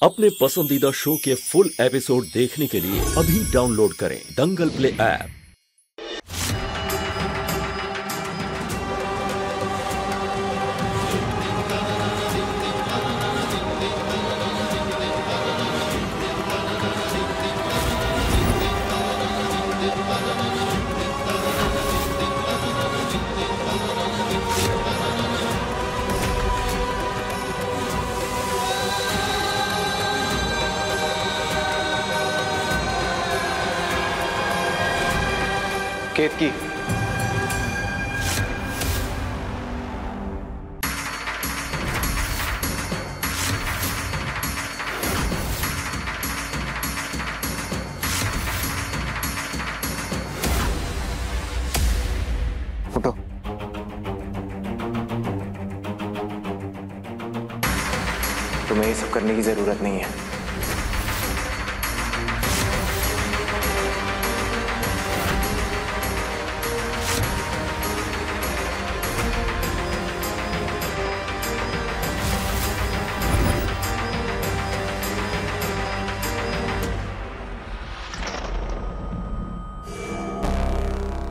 अपने पसंदीदा शो के फुल एपिसोड देखने के लिए अभी डाउनलोड करें दंगल प्ले ऐप। केतकी, उठो। तुम्हें ये सब करने की जरूरत नहीं है।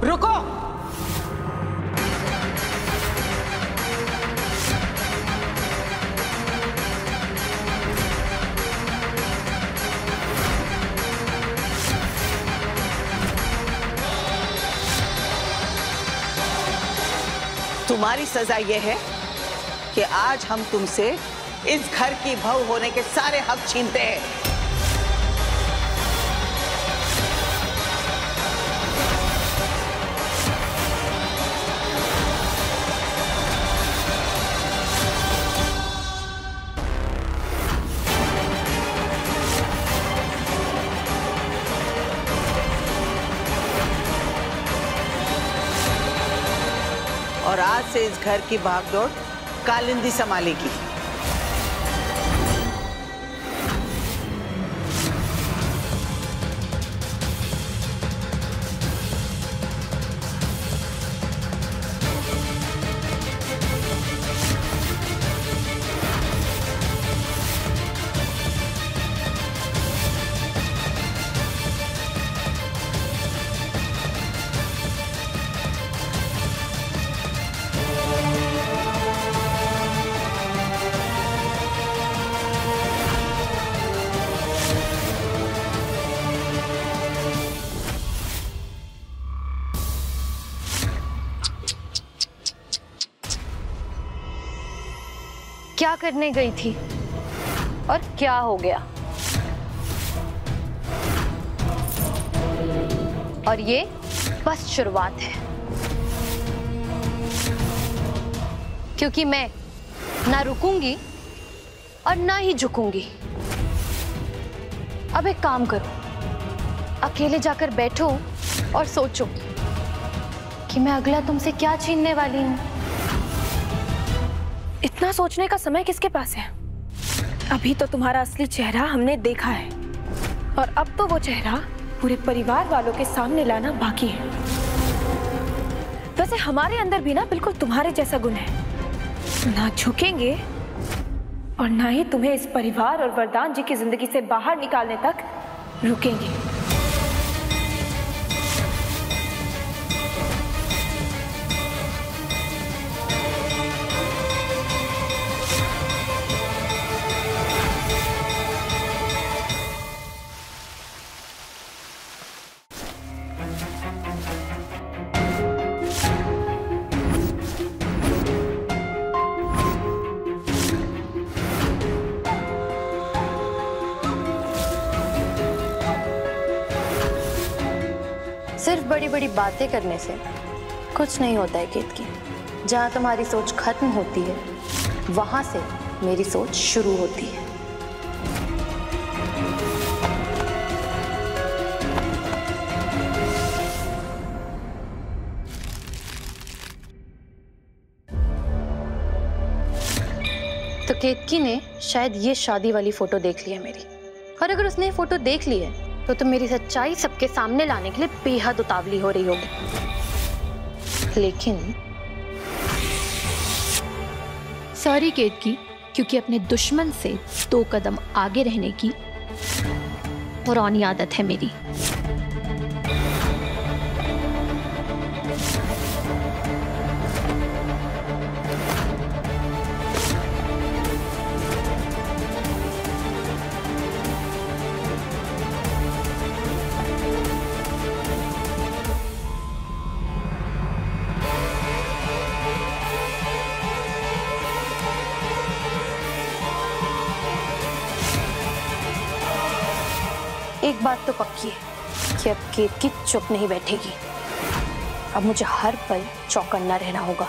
रुको! तुम्हारी सजा यह है कि आज हम तुमसे इस घर की बहू होने के सारे हक छीनते हैं। और आज से इस घर की भागदौड़ कालिंदी संभालेगी। क्या करने गई थी और क्या हो गया? और ये बस शुरुआत है, क्योंकि मैं ना रुकूंगी और ना ही झुकूंगी। अब एक काम करो, अकेले जाकर बैठो और सोचो कि मैं अगला तुमसे क्या छीनने वाली हूं। इतना सोचने का समय किसके पास है? अभी तो तुम्हारा असली चेहरा हमने देखा है और अब तो वो चेहरा पूरे परिवार वालों के सामने लाना बाकी है। वैसे हमारे अंदर भी ना बिल्कुल तुम्हारे जैसा गुण है, ना झुकेंगे और ना ही तुम्हें इस परिवार और वरदान जी की जिंदगी से बाहर निकालने तक रुकेंगे। सिर्फ बड़ी बड़ी बातें करने से कुछ नहीं होता है केतकी। जहाँ तुम्हारी सोच खत्म होती है, वहां से मेरी सोच शुरू होती है। तो केतकी ने शायद ये शादी वाली फोटो देख ली है मेरी, और अगर उसने ये फोटो देख ली है तो मेरी सच्चाई सबके सामने लाने के लिए बेहद उतावली हो रही होगी। लेकिन सॉरी केतकी, क्योंकि अपने दुश्मन से 2 कदम आगे रहने की पुरानी आदत है मेरी। एक बात तो पक्की है कि अब केतकी चुप नहीं बैठेगी। अब मुझे हर पल चौकन्ना रहना होगा।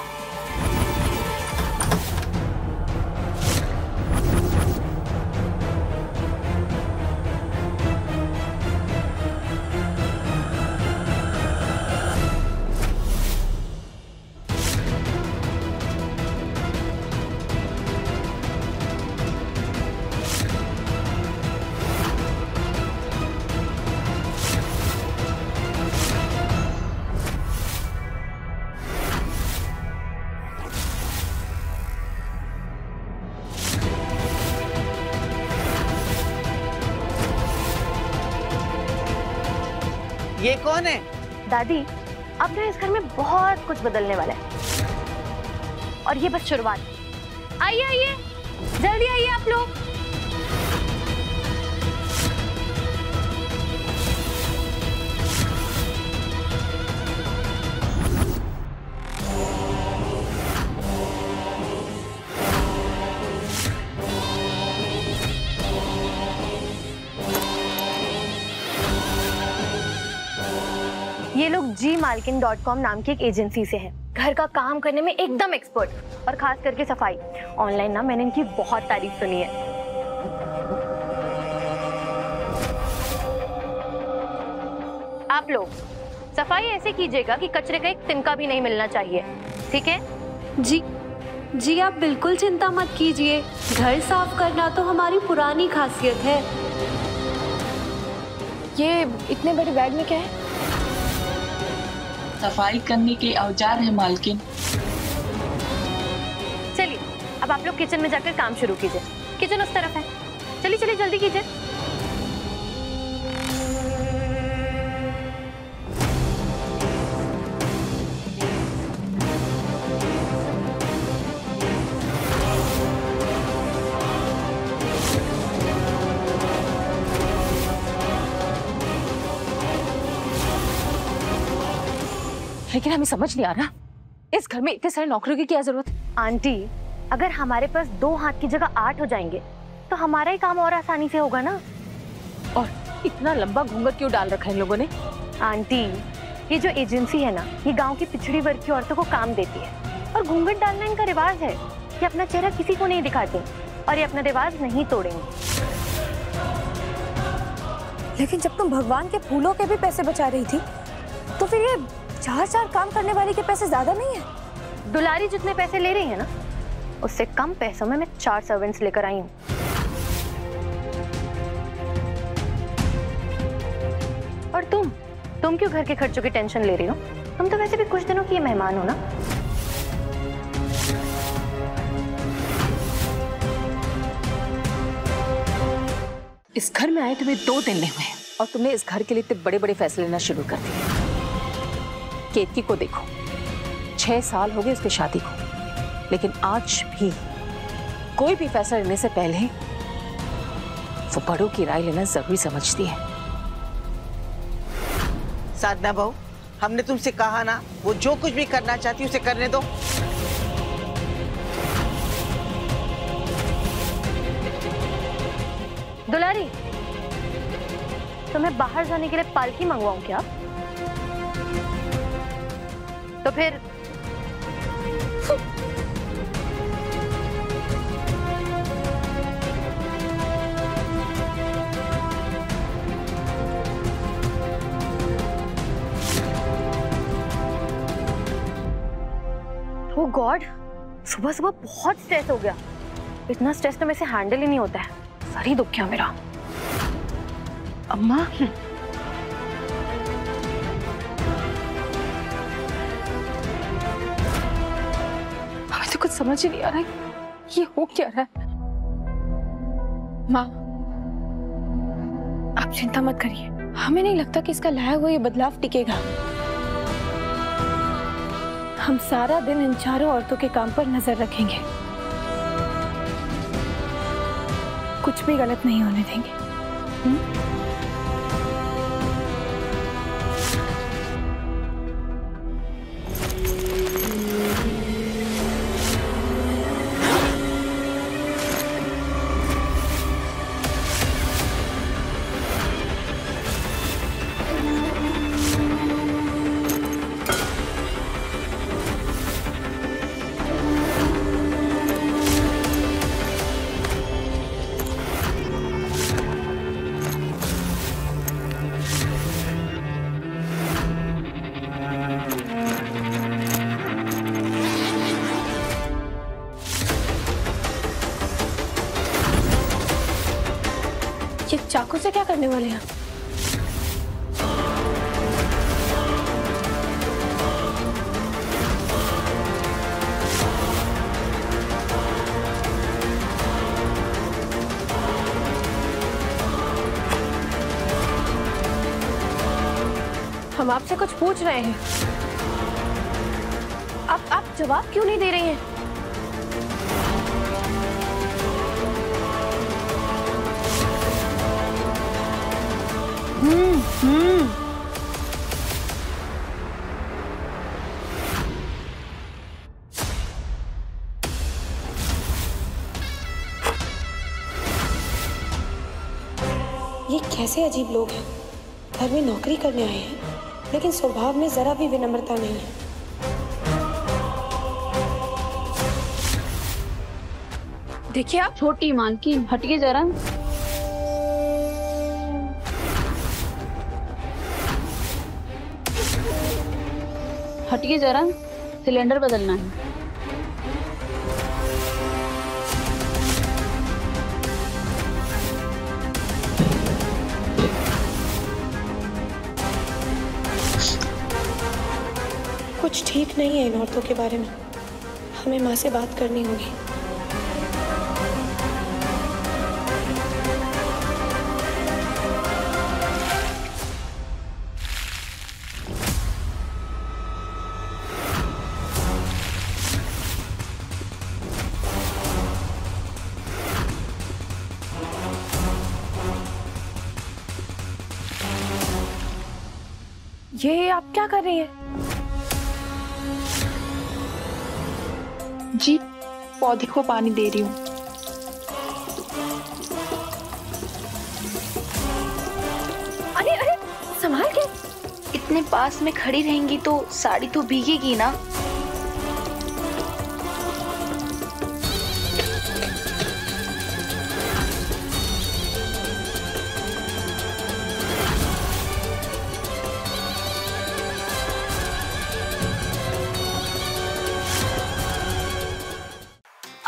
ये कौन है? दादी, अब ना इस घर में बहुत कुछ बदलने वाला है और ये बस शुरुआत। आइए आइए, जल्दी आइए आप लोग। ये लोग gmalkin.com नाम की एक एजेंसी से हैं। घर का काम करने में एकदम एक्सपर्ट और खास करके सफाई। ऑनलाइन ना मैंने इनकी बहुत तारीफ सुनी है। आप लोग सफाई ऐसे कीजिएगा कि कचरे का एक तिनका भी नहीं मिलना चाहिए, ठीक है? जी आप बिल्कुल चिंता मत कीजिए। घर साफ करना तो हमारी पुरानी खासियत है। ये इतने बड़े बैग में क्या है? सफाई करने के औजार है मालकिन। चलिए अब आप लोग किचन में जाकर काम शुरू कीजिए। किचन उस तरफ है। चलिए चलिए जल्दी कीजिए। लेकिन हमें समझ नहीं आ रहा इस घर में इतने सारे नौकरियों की क्या जरूरत है? आंटी, अगर हमारे पास 2 हाथ की जगह 8 हो जाएंगे तो हमारा ही काम और आसानी से होगा ना। और इतना लंबा घूंघट क्यों डाल रखा है इन लोगों ने? आंटी, ये जो एजेंसी है ना, ये गांव की पिछड़ी वर्ग की औरतों को काम देती है और घूंघट डालना इनका रिवाज है। ये अपना चेहरा किसी को नहीं दिखाते और ये अपना रिवाज नहीं तोड़ेंगे। लेकिन जब तुम भगवान के फूलों के भी पैसे बचा रही थी तो फिर ये 4 काम करने वाले के पैसे ज्यादा नहीं है? दुलारी जितने पैसे ले रही है ना, उससे कम पैसों में मैं 4 सर्वेंट्स लेकर आई हूँ। और तुम क्यों घर के खर्चों की टेंशन ले रही हो? तुम तो वैसे भी कुछ दिनों की मेहमान हो ना। इस घर में आए तुम्हें 2 दिन नहीं हुए और तुमने इस घर के लिए इतने बड़े बड़े फैसले लेना शुरू कर दिए। केतकी को देखो, 6 साल हो गए उसकी शादी को, लेकिन आज भी कोई भी फैसला लेने से पहले वो बड़ों की राय लेना जरूरी समझती है। साधना बहू, हमने तुमसे कहा ना, वो जो कुछ भी करना चाहती उसे करने दो। दुलारी, तुम्हें बाहर जाने के लिए पालकी मंगवाऊं क्या? तो फिर ओह गॉड, सुबह सुबह बहुत स्ट्रेस हो गया। इतना स्ट्रेस तो मेरे से हैंडल ही नहीं होता है। सर ही दुख गया मेरा। अम्मा, हमें तो कुछ समझ ही नहीं आ रहा है ये हो क्या रहा है। माँ, आप चिंता मत करिए। हमें नहीं लगता कि इसका लाया हुआ ये बदलाव टिकेगा। हम सारा दिन इन चारों औरतों के काम पर नजर रखेंगे, कुछ भी गलत नहीं होने देंगे। ये चाकू से क्या करने वाले हैं? हम आपसे कुछ पूछ रहे हैं, आप जवाब क्यों नहीं दे रही हैं? ये कैसे अजीब लोग हैं। घर में नौकरी करने आए हैं, लेकिन स्वभाव में जरा भी विनम्रता नहीं है। देखिए आप। छोटी मालकिन, हटिए जरा। हटिए जरा, सिलेंडर बदलना है। कुछ ठीक नहीं है इन औरतों के बारे में। हमें माँ से बात करनी होगी। ये आप क्या कर रही हैं? जी, पौधे को पानी दे रही हूँ। अरे अरे, संभाल के। इतने पास में खड़ी रहेंगी तो साड़ी तो भीगेगी ना।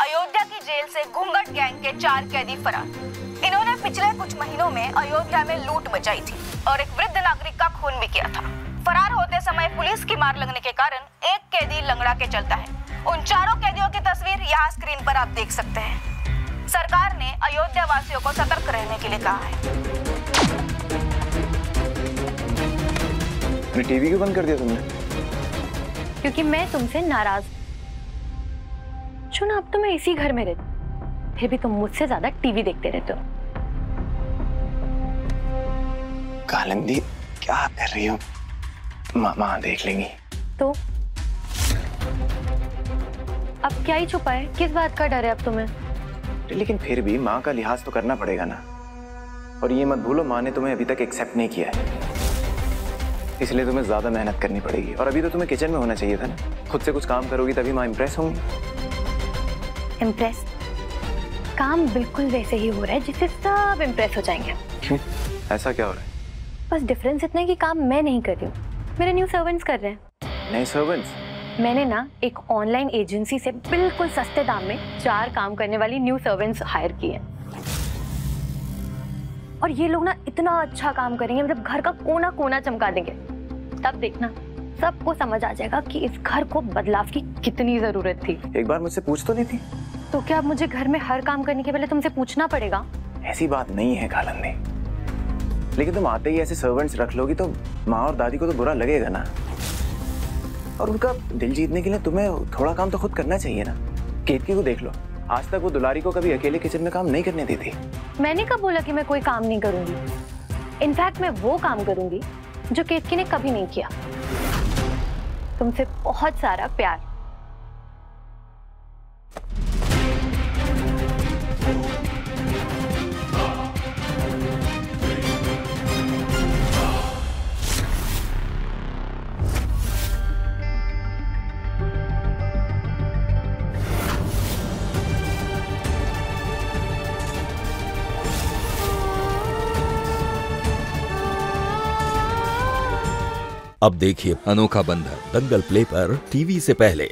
अयोध्या की जेल से घूंघट गैंग के 4 कैदी फरार। इन्होंने पिछले कुछ महीनों में अयोध्या में लूट मचाई थी और एक वृद्ध नागरिक का खून भी किया था। फरार होते समय पुलिस की मार लगने के कारण एक कैदी लंगड़ा के चलता है। उन चारों कैदियों की तस्वीर यहाँ स्क्रीन पर आप देख सकते हैं। सरकार ने अयोध्या वासियों को सतर्क रहने के लिए कहा है। टीवी क्यों बंद कर दिया तुमने? क्योंकि मैं तुमसे नाराज। सुनो, अब तो मैं इसी घर में रहती, फिर भी तुम मुझसे ज्यादा टीवी देखते रहते हो। कालिंदी, क्या कर रही हो? माँ देख लेंगी तो अब क्या ही छुपा है? किस बात का डर है अब तुम्हें? लेकिन फिर भी माँ का लिहाज तो करना पड़ेगा ना। और ये मत भूलो, माँ ने तुम्हें अभी तक एक्सेप्ट नहीं किया है, इसलिए तुम्हें ज्यादा मेहनत करनी पड़ेगी। और अभी तो तुम्हें किचन में होना चाहिए था ना। खुद से कुछ काम करोगी तभी माँ इम्प्रेस होंगी। इम्प्रेस? काम बिल्कुल वैसे ही हो रहा है जिससे सब इम्प्रेस हो जाएंगे। क्यों? ऐसा क्या हो रहा है? बस डिफरेंस इतना है कि काम मैं नहीं कर रही हूँ, मेरे न्यू सर्वेंट्स कर रहे हैं। नए सर्वेंट्स? मैंने ना एक ऑनलाइन एजेंसी से बिल्कुल सस्ते दाम में 4 काम करने वाली न्यू सर्वेंट्स हायर किए हैं। और ये लोग ना इतना अच्छा काम करेंगे, मतलब घर का कोना कोना चमका देंगे। तब देखना सबको समझ आ जाएगा कि इस घर को बदलाव की कितनी जरूरत थी। एक बार मुझसे पूछ तो नहीं थी? तो क्या अब मुझे घर में हर काम करने के पहले तुमसे पूछना पड़ेगा? ऐसी बात नहीं है खालंदी, लेकिन तुम आते ही ऐसे सर्वेंट्स रख लोगी तो माँ और दादी को तो बुरा लगेगा ना। और उनका दिल जीतने के लिए तुम्हें थोड़ा काम तो खुद करना चाहिए ना। केतकी को देख लो, आज तक वो दुलारी को कभी अकेले किचन में काम नहीं करने दी थी। मैंने कब बोला कि मैं कोई काम नहीं करूंगी? इनफैक्ट मैं वो काम करूंगी जो केतकी ने कभी नहीं किया। तुमसे बहुत सारा प्यार। अब देखिए अनोखा बंधन दंगल प्ले पर टीवी से पहले।